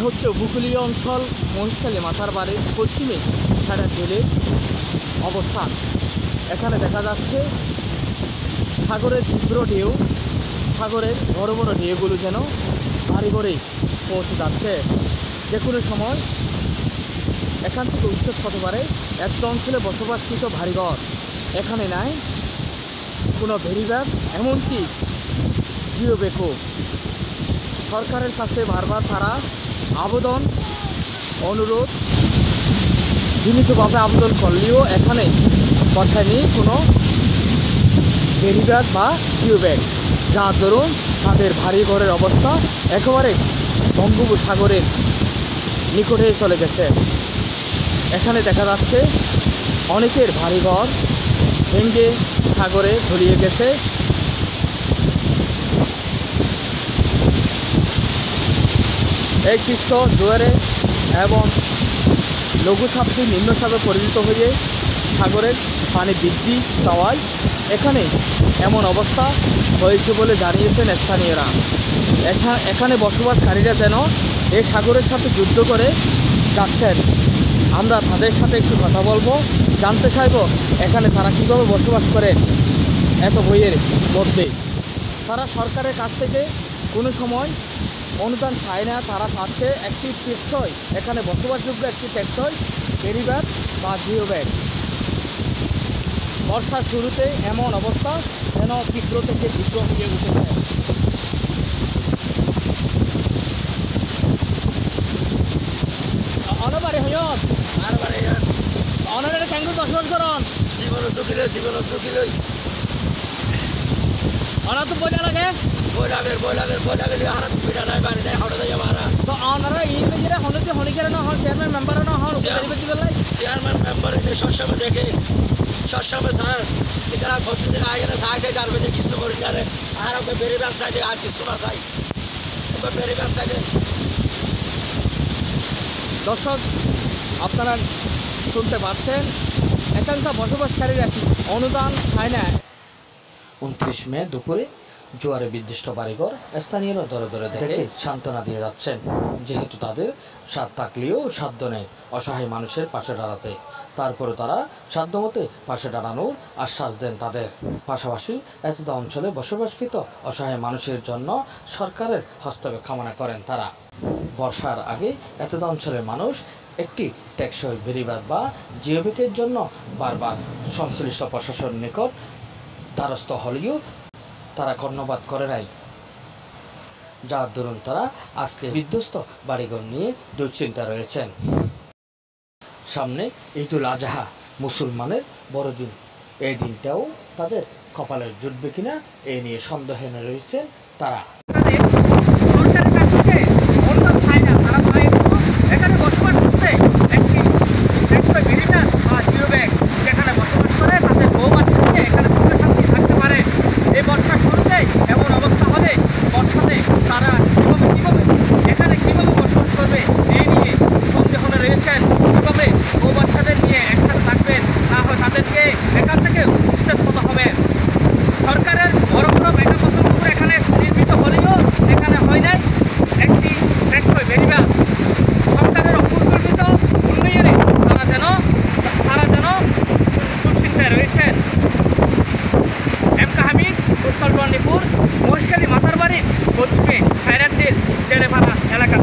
হচ্ছে উপকূলীয় অঞ্চল মহেশখালী মাথার বাড়ির পশ্চিমে ছাড়া জেলের অবস্থান। এখানে দেখা যাচ্ছে সাগরের তীব্র ঢেউ, সাগরের বড় বড় ঢেউগুলো যেন ভারী করেই পৌঁছে যাচ্ছে। যে কোনো সময় এখান থেকে উচ্ছেদ হতে পারে। একটা অঞ্চলে বসবাসকৃত ভারীঘর, এখানে নাই কোনো ভেরিব্যাগ, এমনকি জিও ব্যাগও। সরকারের কাছে বারবার তারা আবেদন, অনুরোধ, বিনীতভাবে আবেদন করলেও এখানে বসায়নি কোনো ভেরিব্যাগ বা জিও ব্যাগ, যার দরুন তাদের ভারী ঘরের অবস্থা একেবারে বঙ্গোপসাগরের নিকটে চলে গেছে। এখানে দেখা যাচ্ছে অনেকের ভারী ঘর ভেঙে সাগরে তলিয়ে গেছে। এই সৃষ্ট জোয়ারে এবং লঘুচাপটি নিম্নচাপে পরিণত হয়ে সাগরের পানি বৃদ্ধি পাওয়ায় এখানে এমন অবস্থা হয়েছে বলে জানিয়েছেন স্থানীয়রা। এখানে বসবাসকারীরা যেন এই সাগরের সাথে যুদ্ধ করে যাচ্ছেন। আমরা তাদের সাথে একটু কথা বলবো, জানতে চাইব এখানে তারা কীভাবে বসবাস করে এত বইয়ের মধ্যে। তারা সরকারের কাছ থেকে কোনো সময় অনুদান চায় না, তারা চাচ্ছে একটি টেকসই, এখানে বসবাসযোগ্য একটি টেকসই ভেরিব্যাগ বা জিও ব্যাগ। বর্ষার শুরুতে এমন অবস্থা যেন তীব্র থেকে তীব্র হয়ে উঠেছে। অনবারে হয়ত অনারে কেন বসবাস করন জীবন অনা তো বইটা লাগে তো অনারা ইংরেজিরা হলতে হনিকেরা না হন, চেয়ারম্যান মেম্বার না হন, চেয়ারম্যান মেম্বার সবসময় দেখে সবসময় স্যার এখানে প্রতিদিন আগে সাহায্য যাবে যে কিছু করি জানে আর ওকে বেড়ে ব্যবসায় আর কিছু না চাই ওকে বেড়ে ব্যবসায়। দর্শক, আপনারা শুনতে পাচ্ছেন এখানকার বসবাসকারীরা অনুদান চায় না। 29 মে দুপুরে জোয়ারে বিধ্বস্ত বাড়িঘর স্থানীয়রা দরে দরে দেখে সান্ত্বনা দিয়ে যাচ্ছেন, যেহেতু তাদের সাধ্য থাকলেও সাধ্য নেই অসহায় মানুষের পাশে দাঁড়াতে। তারপরে তারা সাধ্যমতে পাশে দাঁড়ানোর আশ্বাস দেন তাদের। পাশাপাশি এতদ অঞ্চলে বসবাসকৃত অসহায় মানুষের জন্য সরকারের হস্তক্ষেপ কামনা করেন তারা। বর্ষার আগে এতদ অঞ্চলের মানুষ একটি টেকসই ভেরিব্যাগ বা জিও ব্যাগের জন্য বারবার সংশ্লিষ্ট প্রশাসনের নিকট দ্বারস্থ হলেও তারা কর্ণপাত করে নাই, যার দরুন তারা আজকে বিধ্বস্ত বাড়িঘর নিয়ে দুশ্চিন্তা রয়েছেন। সামনে ঈদুল আজহা, মুসলমানের বড়দিন, এই দিনটাও তাদের কপালে জুটবে কিনা এই নিয়ে সন্দেহে রয়েছেন তারা। সরকারের বড় বড় মেগা প্রকল্প এখানে নির্মিত হলেও এখানে হয় নাই একটি টেকসই ভেরিব্যাগ। সরকারের অপরিকল্পিত উন্নয়নে তারা যেন দুশ্চিন্তায় রয়েছেন। এমকা হামিদ, উত্তর বন্দিপুর, মহেশখালী মাথার বাড়ির পশ্চিমে খায়রানদের জেলেপাড়া এলাকা।